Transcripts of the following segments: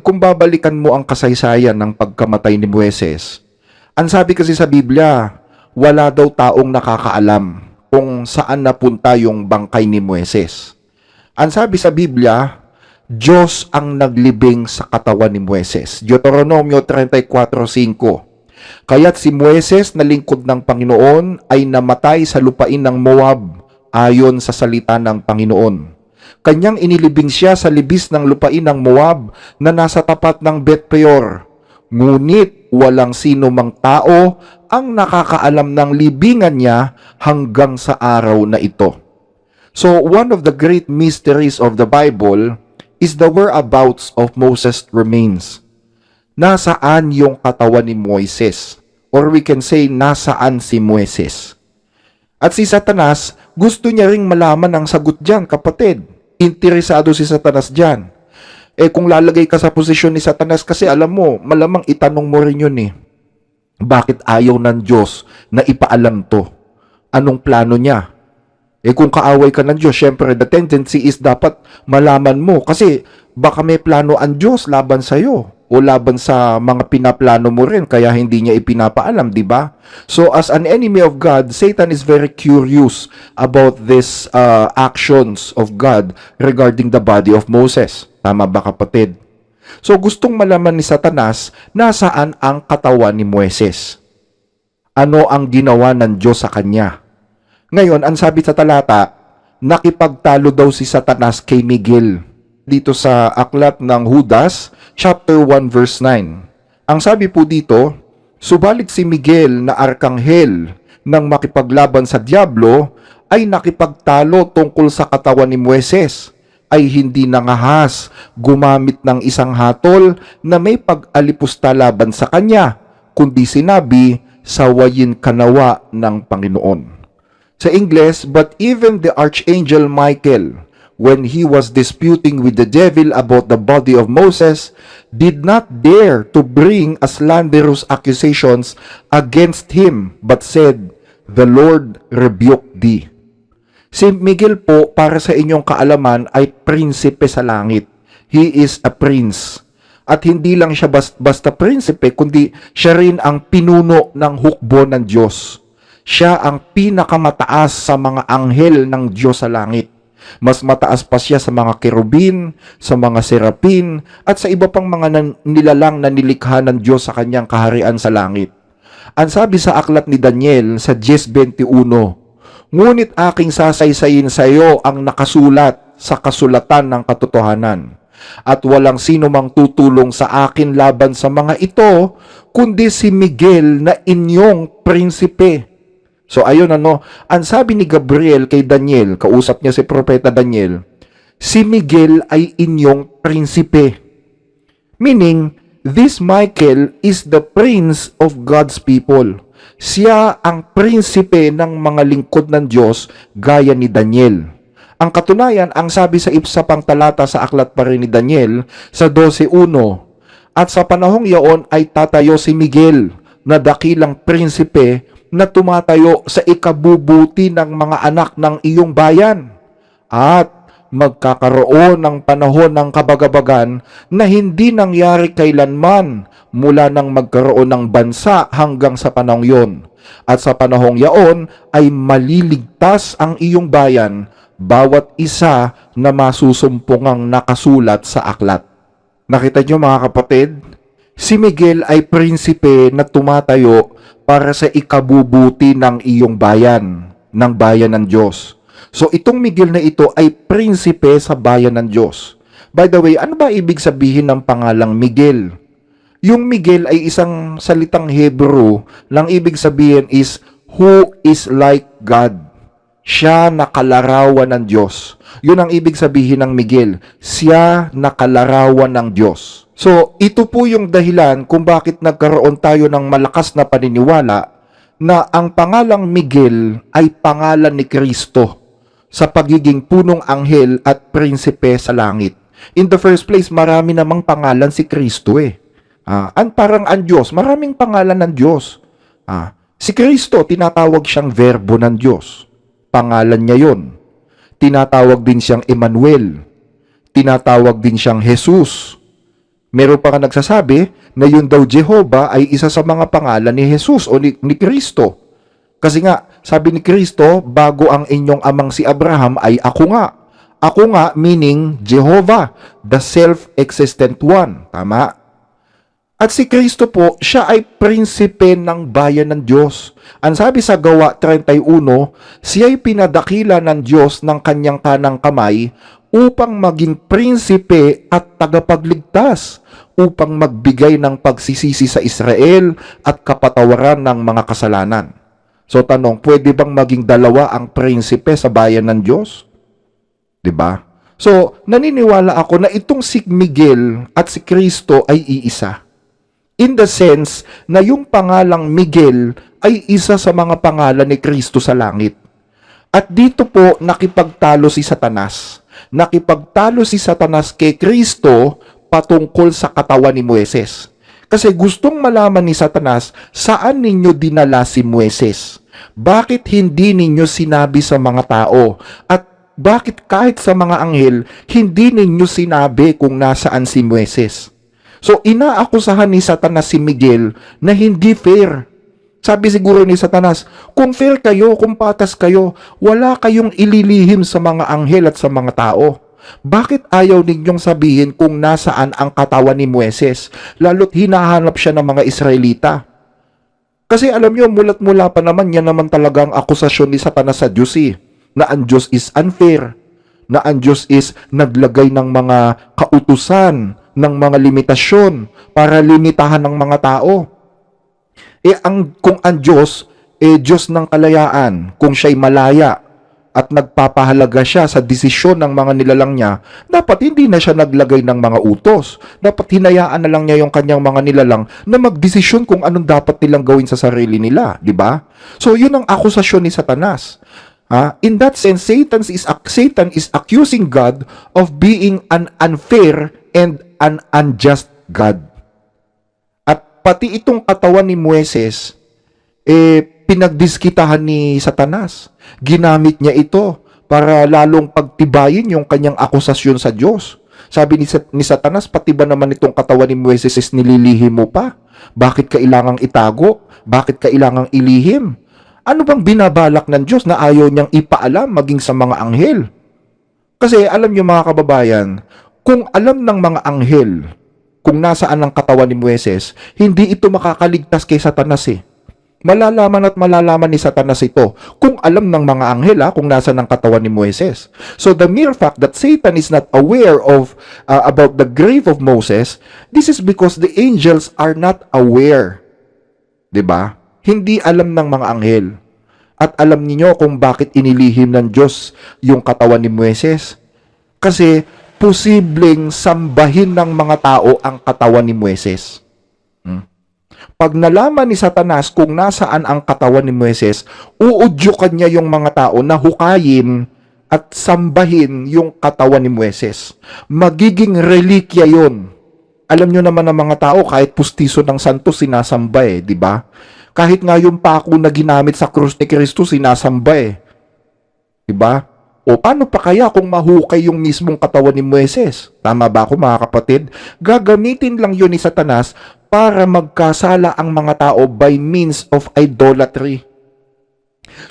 Kung babalikan mo ang kasaysayan ng pagkamatay ni Moises, ang sabi kasi sa Biblia, wala daw taong nakakaalam kung saan napunta yung bangkay ni Moises. Ang sabi sa Biblia, Diyos ang naglibing sa katawan ni Moises. Deuteronomio 34:5. Kaya't si Moises na lingkod ng Panginoon ay namatay sa lupain ng Moab ayon sa salita ng Panginoon. Kanyang inilibing siya sa libis ng lupain ng Moab na nasa tapat ng Bet-peor. Ngunit walang sino mang tao ang nakakaalam ng libingan niya hanggang sa araw na ito. So, one of the great mysteries of the Bible is the whereabouts of Moses' remains. Nasaan yung katawan ni Moises? Or we can say, nasaan si Moises? At si Satanas, gusto niya ring malaman ang sagot dyan, kapatid. Interesado si Satanas dyan. Kung lalagay ka sa posisyon ni Satanas, kasi alam mo, malamang itanong mo rin yun eh. Bakit ayaw ng Diyos na ipaalam to? Anong plano niya? Kung kaaway ka ng Diyos, syempre the tendency is dapat malaman mo. Kasi baka may plano ang Diyos laban sa'yo o laban sa mga pinaplano mo rin kaya hindi niya ipinapaalam, di ba? So as an enemy of God, Satan is very curious about these actions of God regarding the body of Moses. Tama ba, kapatid? So gustong malaman ni Satanas nasaan ang katawan ni Moises. Ano ang ginawa ng Diyos sa kanya? Ngayon, ang sabi sa talata, nakipagtalo daw si Satanas kay Miguel. Dito sa aklat ng Judas, chapter 1 verse 9. Ang sabi po dito, subalit si Miguel na arkanghel nang makipaglaban sa Diablo ay nakipagtalo tungkol sa katawan ni Moises, ay hindi nangahas gumamit ng isang hatol na may pag-alipusta laban sa kanya, kundi sinabi, sawayin kanawa ng Panginoon. Sa English, but even the archangel Michael, when he was disputing with the devil about the body of Moses, did not dare to bring a slanderous accusations against him, but said, the Lord rebuke thee. Si Miguel po, para sa inyong kaalaman, ay prinsipe sa langit. He is a prince. At hindi lang siya basta prinsipe, kundi siya rin ang pinuno ng hukbo ng Diyos. Siya ang pinakamataas sa mga anghel ng Diyos sa langit. Mas mataas pa siya sa mga kerubin, sa mga serapin, at sa iba pang mga nilalang na nilikha ng Diyos sa kanyang kaharian sa langit. Ang sabi sa aklat ni Daniel sa 10:21, ngunit aking sasaysayin sa iyo ang nakasulat sa kasulatan ng katotohanan, at walang sino mang tutulong sa akin laban sa mga ito, kundi si Miguel na inyong prinsipe. So ayun ang sabi ni Gabriel kay Daniel, kausap niya si Propeta Daniel, si Miguel ay inyong prinsipe. Meaning, this Michael is the prince of God's people. Siya ang prinsipe ng mga lingkod ng Diyos gaya ni Daniel. Ang katunayan, ang sabi sa isa pang talata sa aklat pa rin ni Daniel sa 12:1, at sa panahong iyon ay tatayo si Miguel na dakilang prinsipe na tumatayo sa ikabubuti ng mga anak ng iyong bayan, at magkakaroon ng panahon ng kabagabagan na hindi nangyari kailanman mula nang magkaroon ng bansa hanggang sa panahong yon. At sa panahong yaon ay maliligtas ang iyong bayan, bawat isa na masusumpungang nakasulat sa aklat. Nakita niyo mga kapatid? Si Miguel ay prinsipe na tumatayo para sa ikabubuti ng iyong bayan, ng bayan ng Diyos. So itong Miguel na ito ay prinsipe sa bayan ng Diyos. By the way, ano ba ibig sabihin ng pangalang Miguel? Yung Miguel ay isang salitang Hebrew, lang ibig sabihin is, who is like God. Siya na kalarawan ng Diyos. Yun ang ibig sabihin ng Miguel. Siya na kalarawan ng Diyos. So, ito po yung dahilan kung bakit nagkaroon tayo ng malakas na paniniwala na ang pangalang Miguel ay pangalan ni Kristo sa pagiging punong anghel at prinsipe sa langit. In the first place, marami namang pangalan si Kristo eh. Parang ang Diyos, maraming pangalan ng Diyos. Si Kristo, tinatawag siyang verbo ng Diyos. Pangalan niya yon. Tinatawag din siyang Emmanuel. Tinatawag din siyang Jesus. Meron pa nga nagsasabi na yun daw Jehovah ay isa sa mga pangalan ni Jesus o ni Kristo. Kasi nga, sabi ni Kristo, bago ang inyong amang si Abraham ay ako nga. Ako nga meaning Jehovah, the self-existent one. Tama? At si Kristo po, siya ay prinsipe ng bayan ng Diyos. Ang sabi sa Gawa 31, siya ay pinadakila ng Diyos ng kanyang kanang kamay upang maging prinsipe at tagapagligtas, upang magbigay ng pagsisisi sa Israel at kapatawaran ng mga kasalanan. So tanong, pwede bang maging dalawa ang prinsipe sa bayan ng Diyos? 'Di ba? So, naniniwala ako na itong si Miguel at si Kristo ay iisa. In the sense na yung pangalang Miguel ay isa sa mga pangalan ni Kristo sa langit. At dito po nakipagtalo si Satanas. Nakipagtalo si Satanas kay Kristo patungkol sa katawan ni Moises. Kasi gustong malaman ni Satanas, saan ninyo dinala si Moises? Bakit hindi ninyo sinabi sa mga tao? At bakit kahit sa mga anghel, hindi ninyo sinabi kung nasaan si Moises? So, inaakusahan ni Satanas si Miguel na hindi fair. Sabi siguro ni Satanas, kung fair kayo, kung patas kayo, wala kayong ililihim sa mga anghel at sa mga tao. Bakit ayaw ninyong sabihin kung nasaan ang katawan ni Moises, lalo't hinahanap siya ng mga Israelita? Kasi alam nyo, mulat-mula pa naman, yan naman talagang akusasyon ni Satanas sa Diyos na ang Diyos is unfair, na ang Diyos is naglagay ng mga kautusan, ng mga limitasyon para limitahan ng mga tao. Kung ang Diyos, Diyos ng kalayaan, kung siya'y malaya at nagpapahalaga siya sa desisyon ng mga nilalang niya, dapat hindi na siya naglagay ng mga utos. Dapat hinayaan na lang niya yung kanyang mga nilalang na magdesisyon kung anong dapat nilang gawin sa sarili nila, di ba? So, yun ang akusasyon ni Satanas. In that sense, Satan is accusing God of being an unfair and an unjust God. At pati itong katawan ni Moises, pinagdiskitahan ni Satanas. Ginamit niya ito para lalong pagtibayin yung kanyang akusasyon sa Diyos. Sabi ni Satanas, pati ba naman itong katawan ni Moises is nililihim mo pa? Bakit kailangang itago? Bakit kailangang ilihim? Ano bang binabalak ng Diyos na ayaw niyang ipaalam maging sa mga anghel? Kasi alam niyo mga kababayan, kung alam ng mga anghel kung nasaan ang katawan ni Moises, hindi ito makakaligtas kay Satanas Malalaman at malalaman ni Satanas ito kung alam ng mga anghel kung nasaan ang katawan ni Moises. So the mere fact that Satan is not aware of about the grave of Moses, this is because the angels are not aware. 'Di ba? Hindi alam ng mga anghel. At alam niyo kung bakit inilihim ng Diyos yung katawan ni Moises? Kasi posibleng sambahin ng mga tao ang katawan ni Moises. Pag nalaman ni Satanas kung nasaan ang katawan ni Moises, uudyukan niya yung mga tao na hukayin at sambahin yung katawan ni Moises. Magiging relikya yon. Alam nyo naman ng mga tao, kahit pustiso ng santo, sinasamba di ba? Kahit nga yung pako na ginamit sa krus ni Kristo, sinasamba di ba? O paano pa kaya kung mahukay yung mismong katawan ni Moises? Tama ba ako mga kapatid? Gagamitin lang yun ni Satanas para magkasala ang mga tao by means of idolatry.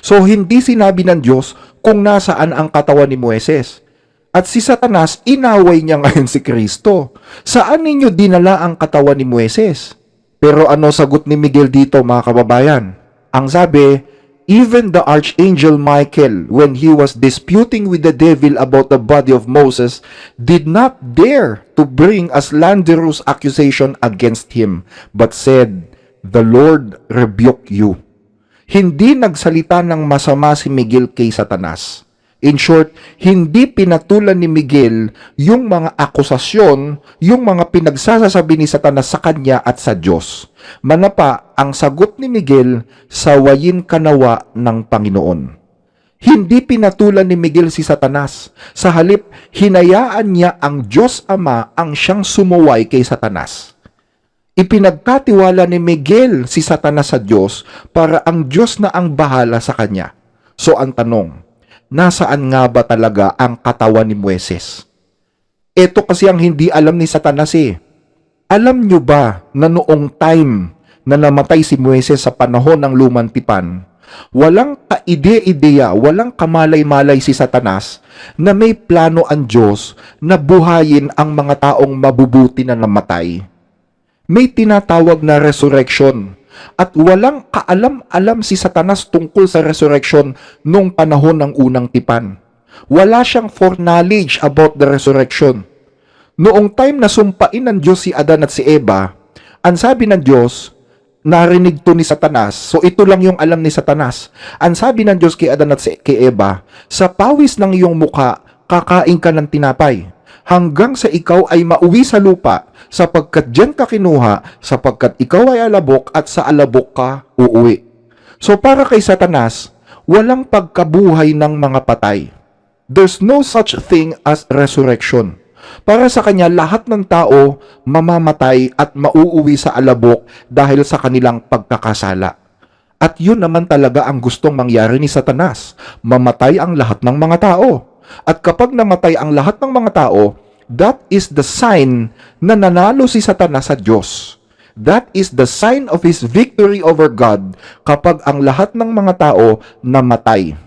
So hindi sinabi ng Diyos kung nasaan ang katawan ni Moises. At si Satanas, inaway niya ngayon si Kristo. Saan ninyo dinala ang katawan ni Moises? Pero ano sagot ni Miguel dito mga kababayan? Ang sabi, even the archangel Michael, when he was disputing with the devil about the body of Moses, did not dare to bring a slanderous accusation against him, but said, "The Lord rebuke you." Hindi nagsalita ng masama si Miguel kay Satanas. In short, hindi pinatulan ni Miguel yung mga akusasyon, yung mga pinagsasasabi ni Satanas sa kanya at sa Diyos. Manapa, ang sagot ni Miguel, sawayin ka nawa ng Panginoon. Hindi pinatulan ni Miguel si Satanas. Sa halip, hinayaan niya ang Diyos Ama ang siyang sumuway kay Satanas. Ipinagkatiwala ni Miguel si Satanas sa Diyos para ang Diyos na ang bahala sa kanya. So ang tanong, nasaan nga ba talaga ang katawan ni Moises? Ito kasi ang hindi alam ni Satanas Alam nyo ba na noong time na namatay si Moises sa panahon ng lumang tipan, walang kaide-ideya, walang kamalay-malay si Satanas na may plano ang Diyos na buhayin ang mga taong mabubuti na namatay? May tinatawag na resurrection. At walang kaalam-alam si Satanas tungkol sa resurrection nung panahon ng unang tipan. Wala siyang foreknowledge about the resurrection. Noong time na sumpain ng Diyos si Adan at si Eva, ang sabi ng Diyos, narinig to ni Satanas. So ito lang yung alam ni Satanas. Ang sabi ng Diyos kay Adan at kay Eva, sa pawis ng iyong muka, kakain ka ng tinapay, hanggang sa ikaw ay mauwi sa lupa, sapagkat diyan ka kinuha, sapagkat ikaw ay alabok at sa alabok ka uuwi. So para kay Satanas, walang pagkabuhay ng mga patay. There's no such thing as resurrection. Para sa kanya, lahat ng tao mamamatay at mauuwi sa alabok dahil sa kanilang pagkakasala. At yun naman talaga ang gustong mangyari ni Satanas. Mamatay ang lahat ng mga tao. At kapag namatay ang lahat ng mga tao, that is the sign na nanalo si Satanas sa Diyos. That is the sign of his victory over God kapag ang lahat ng mga tao namatay.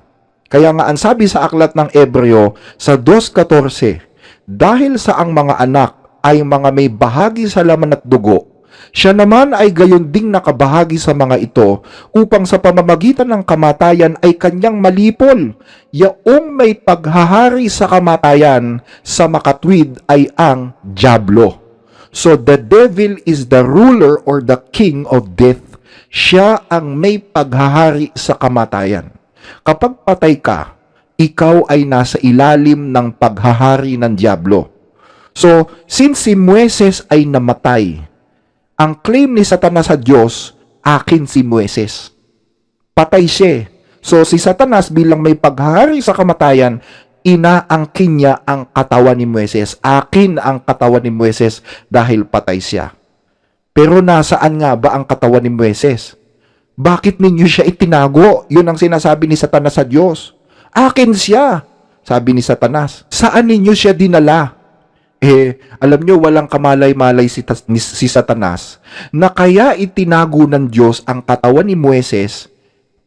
Kaya nga ang sabi sa aklat ng Hebreo sa 2:14, dahil sa ang mga anak ay mga may bahagi sa laman at dugo, siya naman ay gayon ding nakabahagi sa mga ito upang sa pamamagitan ng kamatayan ay kanyang malipol. Yaong may paghahari sa kamatayan sa makatwid ay ang dyablo. So the devil is the ruler or the king of death. Siya ang may paghahari sa kamatayan. Kapag patay ka, ikaw ay nasa ilalim ng paghahari ng dyablo. So, since si Moises ay namatay, ang claim ni Satanas sa Diyos, akin si Moises. Patay siya. So, si Satanas bilang may paghahari sa kamatayan, inaangkin niya ang katawan ni Moises. Akin ang katawan ni Moises dahil patay siya. Pero nasaan nga ba ang katawan ni Moises? Bakit ninyo siya itinago? Yun ang sinasabi ni Satanas sa Diyos. Akin siya, sabi ni Satanas. Saan ninyo siya dinala? Alam nyo, walang kamalay-malay si Satanas na kaya itinago ng Diyos ang katawan ni Moises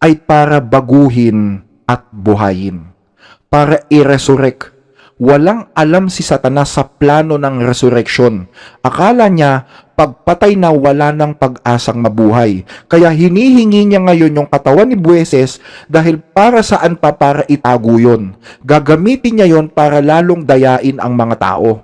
ay para baguhin at buhayin. Para i-resurrect. Walang alam si Satanas sa plano ng resurrection. Akala niya, pagpatay na wala ng pag-asang mabuhay. Kaya hinihingi niya ngayon yung katawan ni Moises dahil para saan pa para itago yun. Gagamitin niya yon para lalong dayain ang mga tao.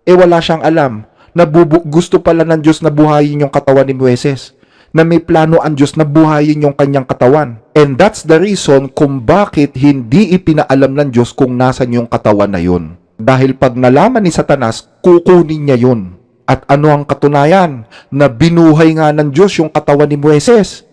Wala siyang alam na gusto pala ng Diyos na buhayin yung katawan ni Moises. Na may plano ang Diyos na buhayin yung kanyang katawan. And that's the reason kung bakit hindi ipinaalam ng Diyos kung nasan yung katawan na yun. Dahil pag nalaman ni Satanas, kukunin niya yun. At ano ang katunayan? Na binuhay nga ng Diyos yung katawan ni Moises.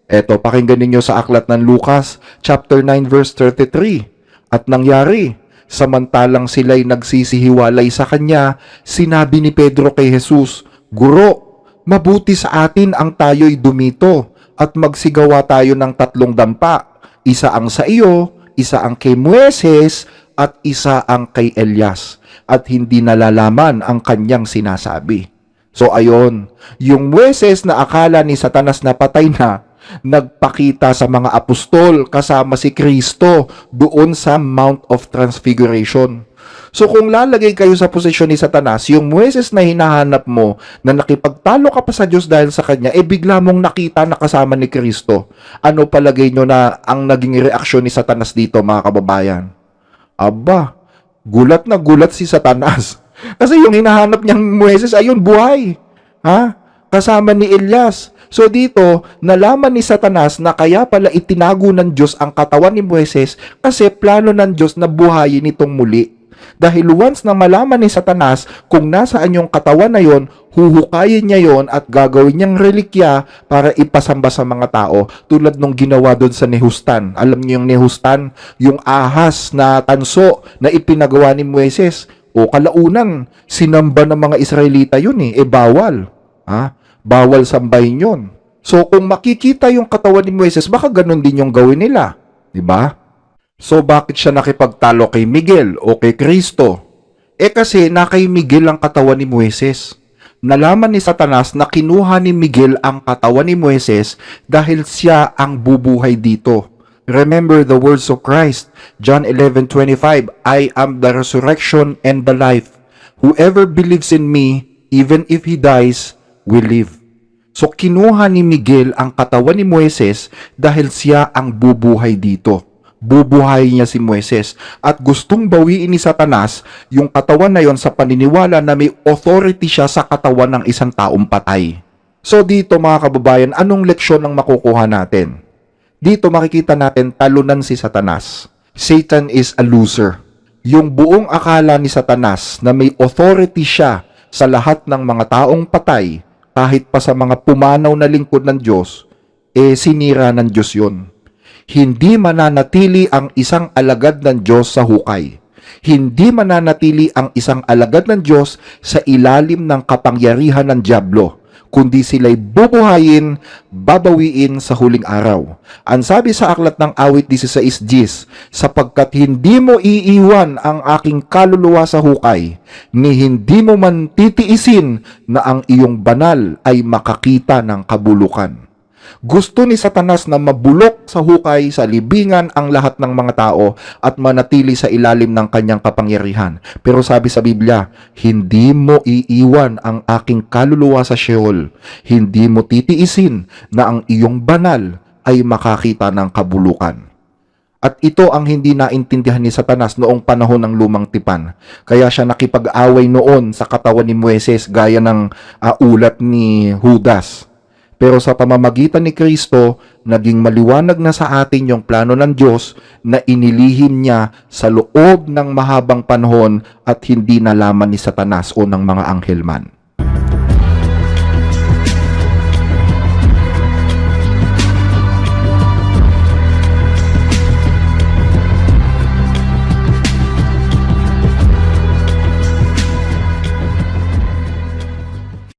Eto, pakinggan ninyo sa aklat ng Lucas, chapter 9, verse 33. At nangyari, samantalang sila'y nagsisihiwalay sa kanya, sinabi ni Pedro kay Jesus, Guro, mabuti sa atin ang tayo'y dumito at magsigawa tayo ng 3 dampa. Isa ang sa iyo, isa ang kay Moises, at isa ang kay Elias. At hindi nalalaman ang kanyang sinasabi. So ayon, yung Moises na akala ni Satanas na patay na, nagpakita sa mga apostol kasama si Kristo doon sa Mount of Transfiguration. So kung lalagay kayo sa posisyon ni Satanas, yung Moises na hinahanap mo na nakipagtalo ka pa sa Diyos dahil sa kanya, bigla mong nakita na kasama ni Kristo. Ano palagay nyo na ang naging reaksyon ni Satanas dito, mga kababayan? Aba, gulat na gulat si Satanas. Kasi yung hinahanap niyang Moises, ayun, buhay. Kasama ni Elias. So dito, nalaman ni Satanas na kaya pala itinago ng Diyos ang katawan ni Moises kasi plano ng Diyos na buhayin itong muli. Dahil once na malaman ni Satanas kung nasaan yung katawan na yon, huhukayin niya yon at gagawin niyang relikya para ipasamba sa mga tao tulad nung ginawa doon sa Nehustan. Alam niyo yung Nehustan? Yung ahas na tanso na ipinagawa ni Moises. O kalaunan, sinamba ng mga Israelita yun bawal. Bawal sambahin yun. So kung makikita yung katawan ni Moises, baka ganun din yung gawin nila. Diba? So bakit siya nakipagtalo kay Miguel o kay Kristo? Kasi na kay Miguel ang katawan ni Moises. Nalaman ni Satanas na kinuha ni Miguel ang katawan ni Moises dahil siya ang bubuhay dito. Remember the words of Christ, John 11:25, I am the resurrection and the life. Whoever believes in me, even if he dies, will live. So kinuha ni Miguel ang katawan ni Moises dahil siya ang bubuhay dito. Bubuhay niya si Moises at gustong bawiin ni Satanas yung katawan na yon sa paniniwala na may authority siya sa katawan ng isang taong patay. So dito mga kababayan, anong leksyon ang makukuha natin? Dito makikita natin talunan si Satanas. Satan is a loser. Yung buong akala ni Satanas na may authority siya sa lahat ng mga taong patay, kahit pa sa mga pumanaw na lingkod ng Diyos, sinira ng Diyos yun. Hindi mananatili ang isang alagad ng Diyos sa hukay. Hindi mananatili ang isang alagad ng Diyos sa ilalim ng kapangyarihan ng dyablo, kundi sila'y bubuhayin, babawiin sa huling araw. Ang sabi sa aklat ng awit 16:10, sapagkat hindi mo iiwan ang aking kaluluwa sa hukay, ni hindi mo man titiisin na ang iyong banal ay makakita ng kabulukan. Gusto ni Satanas na mabulok sa hukay, sa libingan ang lahat ng mga tao at manatili sa ilalim ng kanyang kapangyarihan. Pero sabi sa Biblia, hindi mo iiwan ang aking kaluluwa sa Sheol. Hindi mo titiisin na ang iyong banal ay makakita ng kabulukan. At ito ang hindi naintindihan ni Satanas noong panahon ng lumang tipan. Kaya siya nakipag-away noon sa katawan ni Moises gaya ng ulat ni Judas. Pero sa pamamagitan ni Kristo, naging maliwanag na sa atin yung plano ng Diyos na inilihim niya sa loob ng mahabang panahon at hindi nalaman ni Satanas o ng mga anghel man.